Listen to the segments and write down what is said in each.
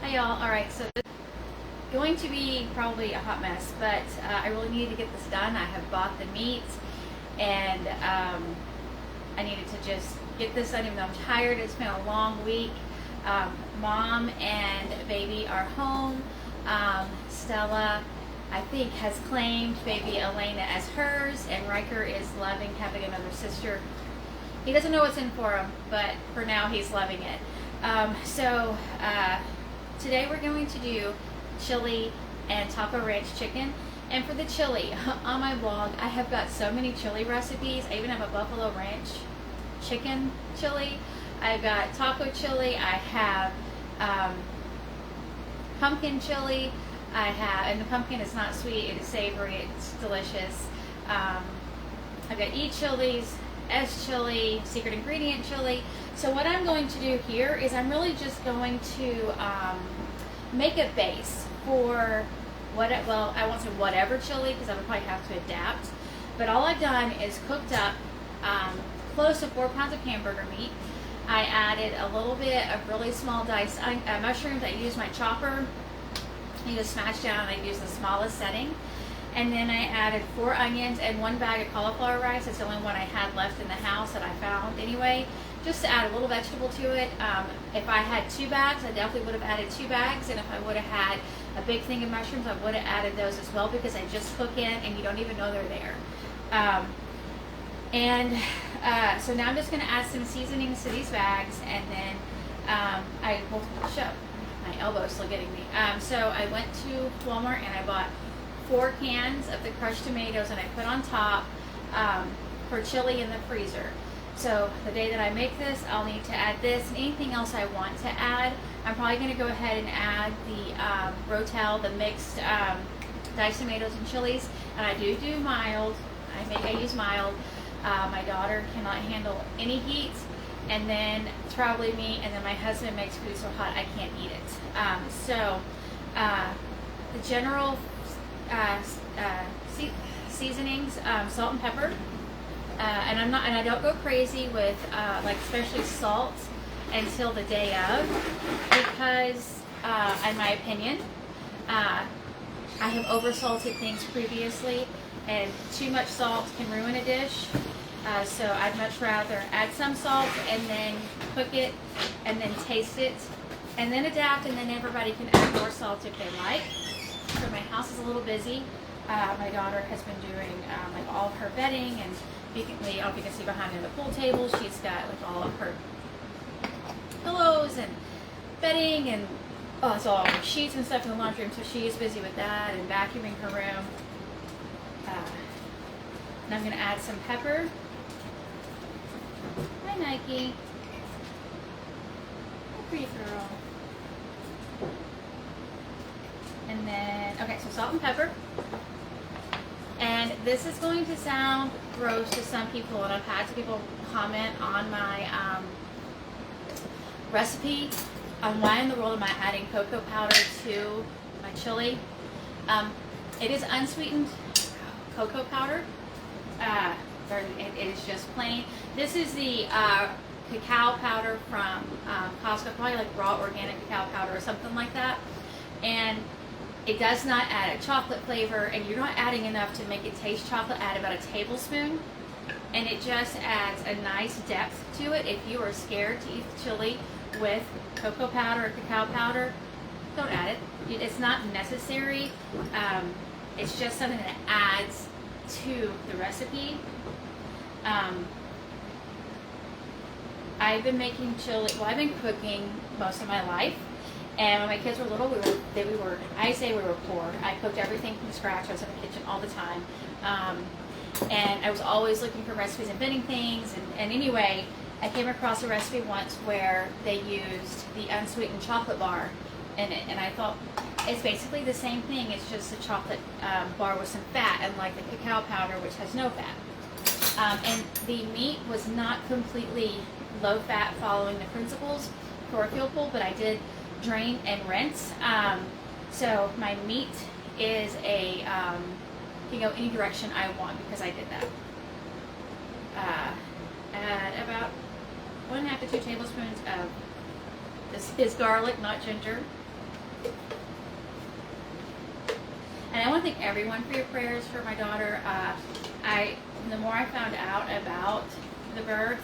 Hi y'all. Alright, so it's going to be probably a hot mess, but I really needed to get this done. I have bought the meat and I needed to just get this done even though I'm tired. It's been a long week. Mom and baby are home. Stella, I think, has claimed baby Elena as hers, and Riker is loving having another sister. He doesn't know what's in for him, but for now he's loving it. Today we're going to do chili and taco ranch chicken. And for the chili, on my blog, I have got so many chili recipes. I even have a buffalo ranch chicken chili. I've got taco chili. I have pumpkin chili. And the pumpkin is not sweet, it is savory, it's delicious. I've got E chilies, S chili, secret ingredient chili. So what I'm going to do here is I'm really just going to make a base for I won't say whatever chili because I would probably have to adapt. But all I've done is cooked up close to 4 pounds of hamburger meat. I added a little bit of really small diced mushrooms. I used my chopper. You just smash down. I used the smallest setting. And then I added 4 onions and 1 bag of cauliflower rice. It's the only one I had left in the house that I found anyway. Just to add a little vegetable to it. If I had 2 bags, I definitely would have added 2 bags. And if I would have had a big thing of mushrooms, I would have added those as well because I just cook in and you don't even know they're there. So now I'm just going to add some seasonings to these bags, and then I will show. My elbow's still getting me. So I went to Walmart and I bought 4 cans of the crushed tomatoes, and I put on top for chili in the freezer. So the day that I make this, I'll need to add this and anything else I want to add. I'm probably going to go ahead and add the Rotel, the mixed diced tomatoes and chilies, and I do mild. I use mild. My daughter cannot handle any heat, and then it's probably me, and then my husband makes food so hot I can't eat it. The general seasonings, salt and pepper, and I don't go crazy with like especially salt until the day of, because in my opinion I have oversalted things previously, and too much salt can ruin a dish. So I'd much rather add some salt and then cook it and then taste it and then adapt, and then everybody can add more salt if they like. So my house is a little busy. My daughter has been doing like all of her bedding, and I don't know if you can see behind her the pool table. She's got like all of her pillows and bedding and so all her sheets and stuff in the laundry room. So she is busy with that and vacuuming her room. And I'm going to add some pepper. Hi, Nike. Hi, pretty girl. And then, okay, so salt and pepper. And this is going to sound gross to some people, and I've had some people comment on my recipe on why in the world am I adding cocoa powder to my chili. It is unsweetened cocoa powder. It is just plain. This is the cacao powder from Costco, probably like raw organic cacao powder or something like that. And it does not add a chocolate flavor, and you're not adding enough to make it taste chocolate. Add about a tablespoon, and it just adds a nice depth to it. If you are scared to eat chili with cocoa powder or cacao powder, don't add it. It's not necessary. It's just something that adds to the recipe. I've been making chili, I've been cooking most of my life, and when my kids were little, I say we were poor. I cooked everything from scratch. I was in the kitchen all the time, and I was always looking for recipes, inventing things, and anyway, I came across a recipe once where they used the unsweetened chocolate bar in it, and I thought, it's basically the same thing. It's just a chocolate bar with some fat, unlike the cacao powder, which has no fat. And the meat was not completely low fat following the principles for a field pool, but I did drain and rinse. So my meat is can go any direction I want because I did that. Add about 1.5 to 2 tablespoons of this is garlic, not ginger. And I want to thank everyone for your prayers for my daughter. The more I found out about the birth,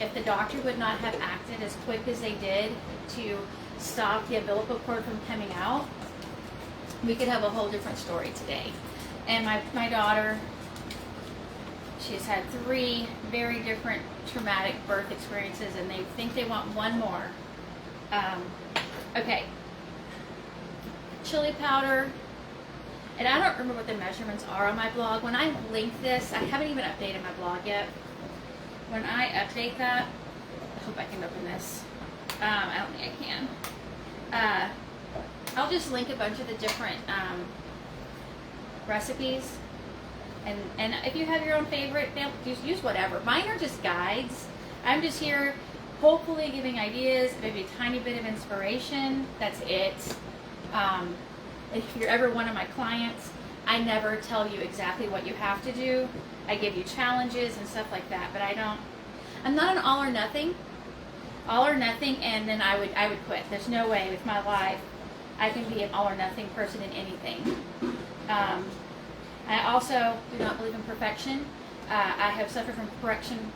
if the doctor would not have acted as quick as they did to stop the umbilical cord from coming out, we could have a whole different story today. And my daughter, she's had 3 very different traumatic birth experiences, and they think they want one more. Okay. Chili powder. And I don't remember what the measurements are on my blog. When I link this, I haven't even updated my blog yet. When I update that, I hope I can open this. I don't think I can. I'll just link a bunch of the different recipes. And if you have your own favorite, just use whatever. Mine are just guides. I'm just here hopefully giving ideas, maybe a tiny bit of inspiration. That's it. If you're ever one of my clients, I never tell you exactly what you have to do. I give you challenges and stuff like that, but I'm not an all or nothing, and then I would quit. There's no way with my life I can be an all or nothing person in anything. I also do not believe in perfection. I have suffered from perfection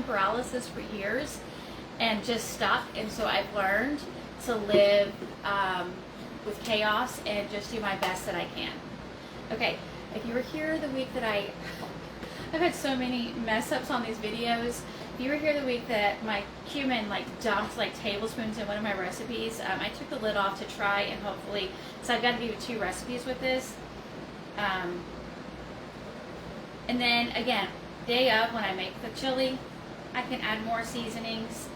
paralysis for years and just stuck, and so I've learned to live with chaos and just do my best that I can. Okay, if you were here the week that I've had so many mess ups on these videos. If you were here the week that my cumin dumped tablespoons in one of my recipes, I took the lid off to try and hopefully, so I've got to give you 2 recipes with this. And then again, day of when I make the chili, I can add more seasonings.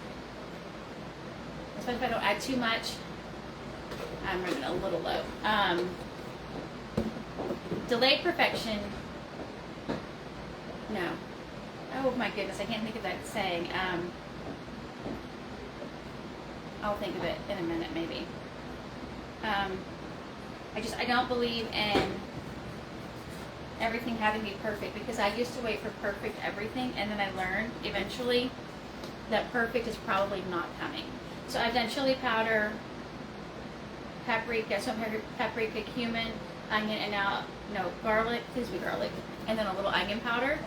Especially if I don't add too much. I'm running a little low. Delayed perfection. No. Oh my goodness, I can't think of that saying. I'll think of it in a minute maybe. I don't believe in everything having to be perfect, because I used to wait for perfect everything, and then I learned eventually that perfect is probably not coming. So I've done chili powder, paprika, cumin, onion, and now, garlic, please be garlic, and then a little onion powder,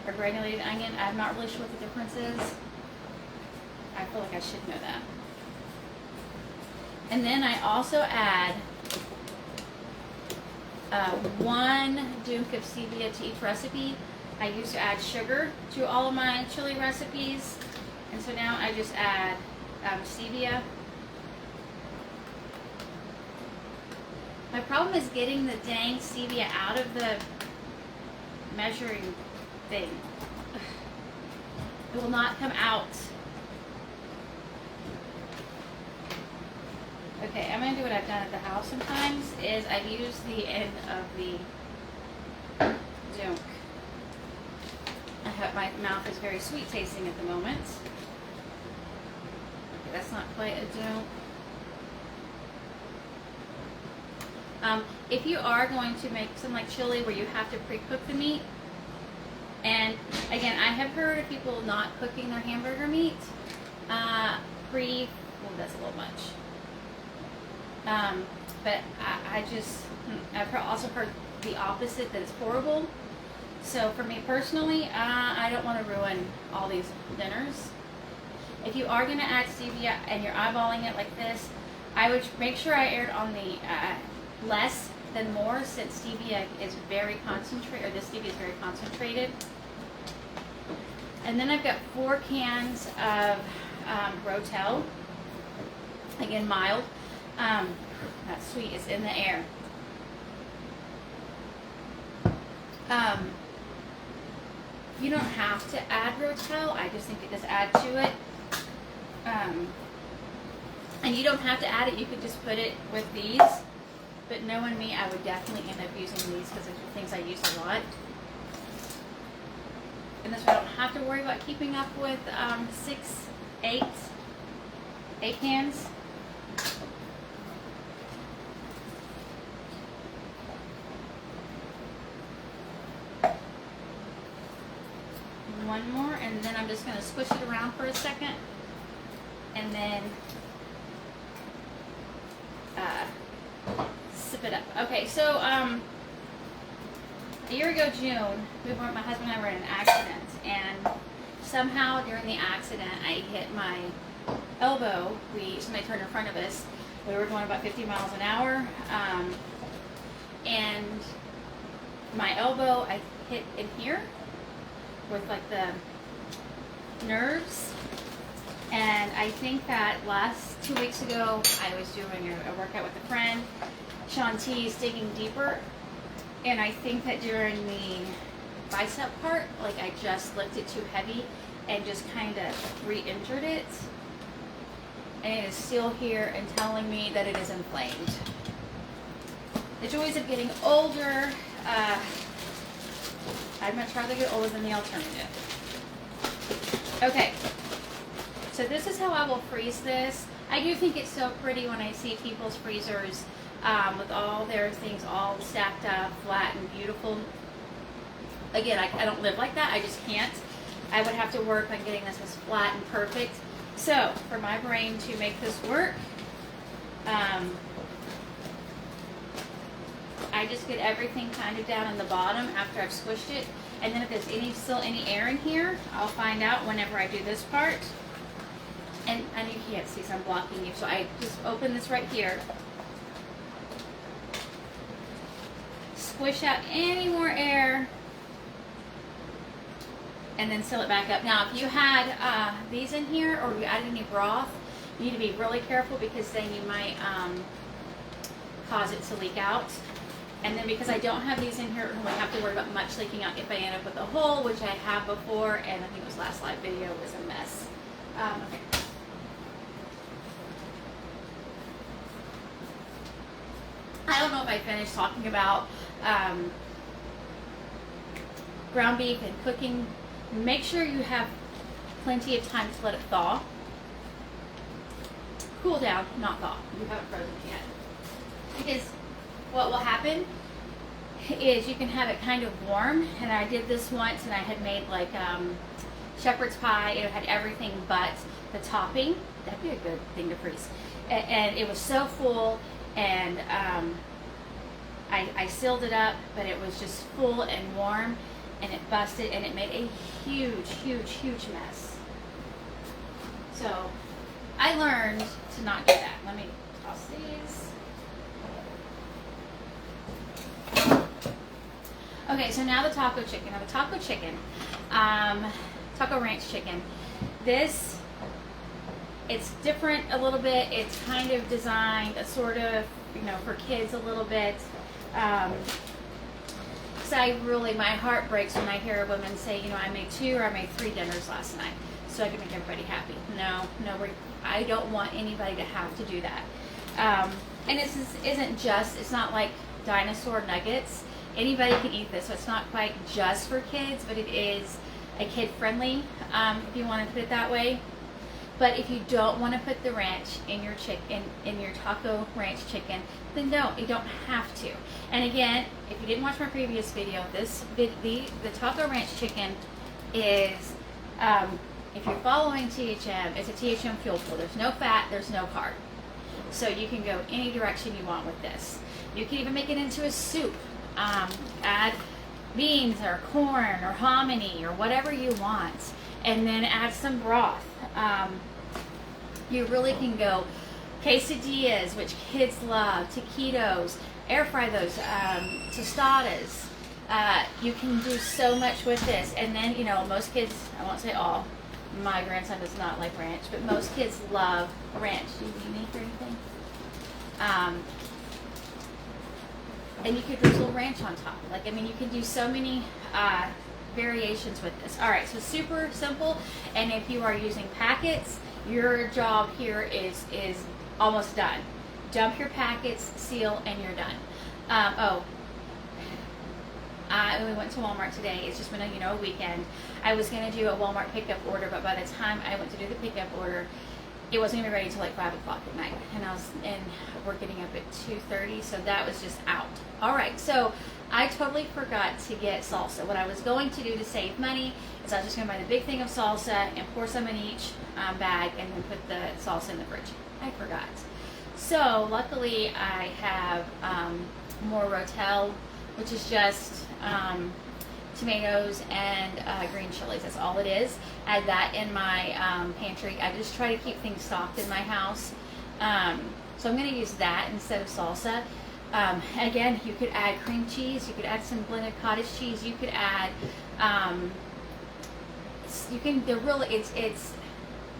or granulated onion. I'm not really sure what the difference is. I feel like I should know that. And then I also add 1 dunk of stevia to each recipe. I used to add sugar to all of my chili recipes, and so now I just add stevia. My problem is getting the dang stevia out of the measuring thing. It will not come out. Okay, I'm going to do what I've done at the house sometimes, is I use the end of the dunk. My mouth is very sweet tasting at the moment. Okay, that's not quite a dunk. If you are going to make some chili where you have to pre-cook the meat, and again, I have heard of people not cooking their hamburger meat well, that's a little much. But I've also heard the opposite, that it's horrible. So for me personally, I don't want to ruin all these dinners. If you are going to add stevia and you're eyeballing it like this, I would make sure I aired on the less than more, since stevia is very concentrated, or this stevia is very concentrated. And then I've got 4 cans of Rotel, again mild. That sweet is in the air. You don't have to add Rotel. I just think it does add to it. And you don't have to add it. You could just put it with these. But knowing me, I would definitely end up using these, because these are things I use a lot. And this way I don't have to worry about keeping up with 8 cans. One more, and then I'm just going to squish it around for a second. and then sip it up. Okay, so a year ago June, my husband and I were in an accident, and somehow during the accident I hit my elbow. Somebody turned in front of us. We were going about 50 miles an hour, and my elbow, I hit in here with like the nerves. And I think that last 2 weeks ago, I was doing a workout with a friend, Shanti's digging deeper, and I think that during the bicep part, like I just lifted too heavy and just kind of re-injured it. And it is still here and telling me that it is inflamed. The joys of getting older. I'd much rather get older than the alternative. Okay, so this is how I will freeze this. I do think it's so pretty when I see people's freezers with all their things all stacked up, flat and beautiful. Again, I don't live like that. I just can't. I would have to work on getting this as flat and perfect. So, for my brain to make this work, I just get everything kind of down in the bottom after I've squished it. And then if there's still any air in here, I'll find out whenever I do this part. And I know you can't see, so I'm blocking you. So I just open this right here. Squish out any more air. And then seal it back up. Now, if you had these in here, or you added any broth, you need to be really careful, because then you might cause it to leak out. And then because I don't have these in here, I won't have to worry about much leaking out if I end up with a hole, which I have before, and I think it was last live video was a mess. Okay. I don't know if I finished talking about ground beef and cooking. Make sure you have plenty of time to let it thaw. Cool down, not thaw. You haven't frozen it yet. Because what will happen is you can have it kind of warm. And I did this once, and I had made like shepherd's pie. It had everything but the topping. That'd be a good thing to freeze. And it was so full, and I sealed it up, but it was just full and warm, and it busted, and it made a huge, huge, huge mess. So I learned to not do that. Let me toss these. Okay, so now the taco chicken. Now the taco chicken, taco ranch chicken. This, it's different a little bit. It's kind of designed sort of, for kids a little bit. So my heart breaks when I hear a woman say, I made 2 or I made 3 dinners last night so I can make everybody happy. No, I don't want anybody to have to do that. And this it's not like dinosaur nuggets. Anybody can eat this, so it's not quite just for kids, but it is a kid-friendly, if you want to put it that way. But if you don't want to put the ranch in your in your taco ranch chicken, then don't. You don't have to. And again, if you didn't watch my previous video, the taco ranch chicken is, if you're following THM, it's a THM fuel pool. There's no fat, there's no carb. So you can go any direction you want with this. You can even make it into a soup. Add beans or corn or hominy or whatever you want, and then add some broth. You really can go quesadillas, which kids love, taquitos, air fry those, tostadas. You can do so much with this. And then, most kids, I won't say all, my grandson does not like ranch, but most kids love ranch. Do you need me for anything? And you could drizzle ranch on top. You can do so many variations with this. All right, so super simple. And if you are using packets, your job here is almost done. Dump your packets, seal, and you're done. We went to Walmart today. It's just been a weekend. I was going to do a Walmart pickup order, but by the time I went to do the pickup order, it wasn't gonna be ready till like 5 o'clock at night, and we're getting up at 2:30, so that was just out. All right, so I totally forgot to get salsa. What I was going to do to save money is I was just gonna buy the big thing of salsa and pour some in each bag, and then put the salsa in the fridge. I forgot. So luckily I have more rotel, which is just tomatoes and green chilies. That's all it is. I had that in my pantry. I just try to keep things stocked in my house. So I'm going to use that instead of salsa. Again, you could add cream cheese. You could add some blended cottage cheese. You could add, it's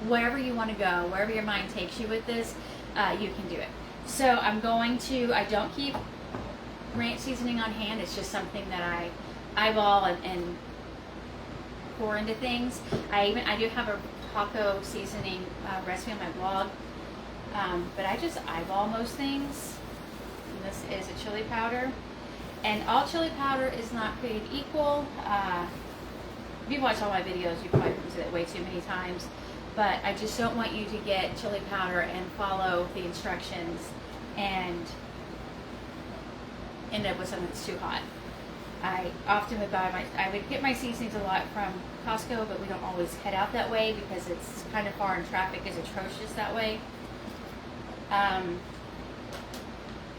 wherever you want to go, wherever your mind takes you with this, you can do it. So I don't keep ranch seasoning on hand. It's just something that I eyeball and pour into things. I do have a taco seasoning recipe on my blog, but I just eyeball most things. And this is a chili powder, and all chili powder is not created equal. If you've watched all my videos, you've probably heard it way too many times, but I just don't want you to get chili powder and follow the instructions and end up with something that's too hot. I often would I would get my seasonings a lot from Costco, but we don't always head out that way because it's kind of far and traffic is atrocious that way.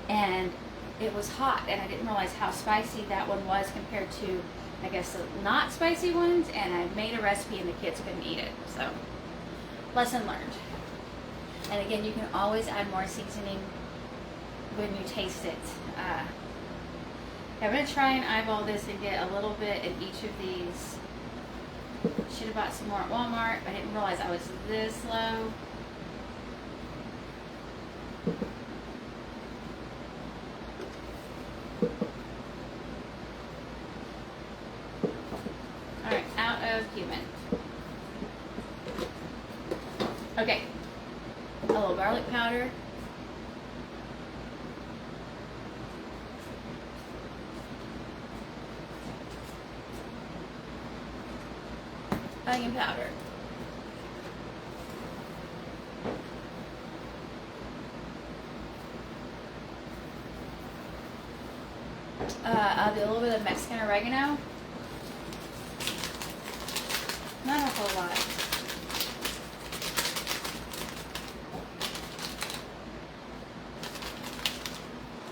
And it was hot, and I didn't realize how spicy that one was compared to, I guess, the not spicy ones, and I made a recipe and the kids couldn't eat it. So, lesson learned. And again, you can always add more seasoning when you taste it. I'm going to try and eyeball this and get a little bit in each of these. Should have bought some more at Walmart, but I didn't realize I was this low. Alright, out of cumin. Okay, a little garlic powder. Onion powder. I'll do a little bit of Mexican oregano. Not a whole lot.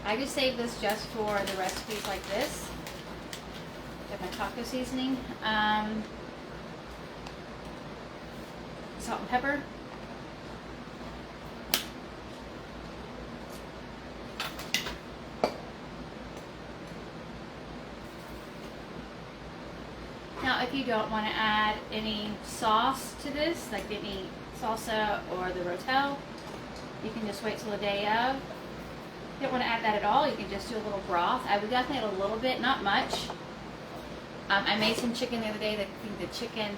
I just save this just for the recipes like this. Got my taco seasoning. Salt and pepper. Now, if you don't want to add any sauce to this, like any salsa or the rotel, you can just wait till the day of. If you don't want to add that at all, you can just do a little broth. I would definitely add a little bit, not much. I made some chicken the other day, the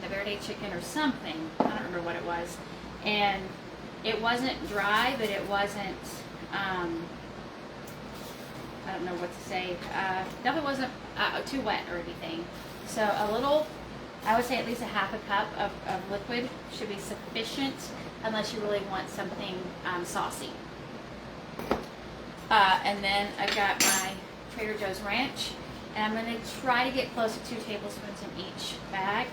verde chicken or something. I don't remember what it was. And it wasn't dry, but it wasn't, I don't know what to say. Definitely wasn't too wet or anything. So a little, I would say at least a half a cup of liquid should be sufficient unless you really want something saucy. And then I've got my Trader Joe's ranch. And I'm going to try to get close to 2 tablespoons in each bag.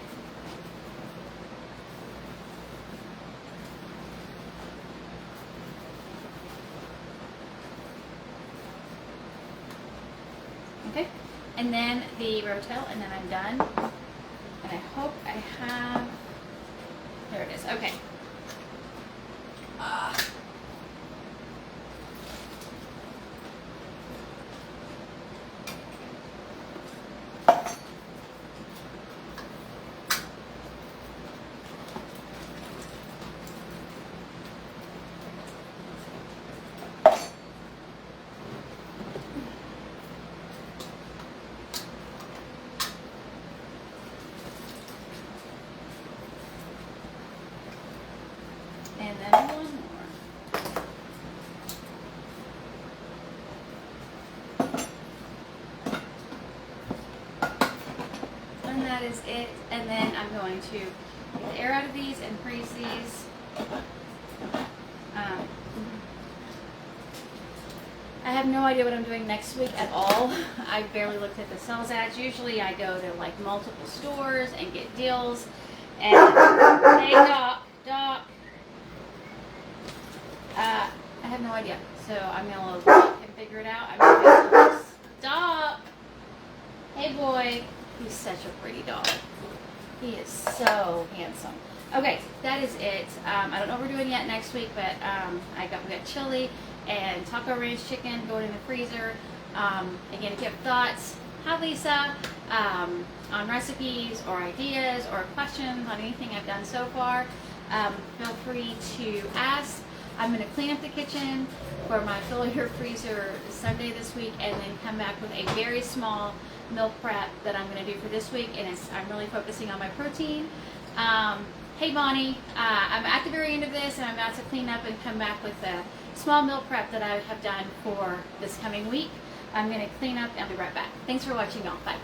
Okay, and then the rotel, and then I'm done. And I hope I have, there it is, okay. And then one more. And that is it. And then I'm going to get the air out of these and freeze these. have no idea what I'm doing next week at all. I barely looked at the sales ads. Usually I go to like multiple stores and get deals. And hey, Doc. I have no idea. So I'm going to look and figure it out. I'm going to Doc. Hey, boy. He's such a pretty dog. He is so handsome. Okay, that is it. I don't know what we're doing yet next week, but we got chili and taco ranch chicken going in the freezer. Again, if you have thoughts, hi Lisa, on recipes or ideas or questions on anything I've done so far, feel free to ask. I'm going to clean up the kitchen for my fill your freezer Sunday this week, and then come back with a very small meal prep that I'm going to do for this week, and I'm really focusing on my protein. Hey Bonnie, I'm at the very end of this, and I'm about to clean up and come back with a small meal prep that I have done for this coming week. I'm going to clean up and I'll be right back. Thanks for watching, y'all. Bye.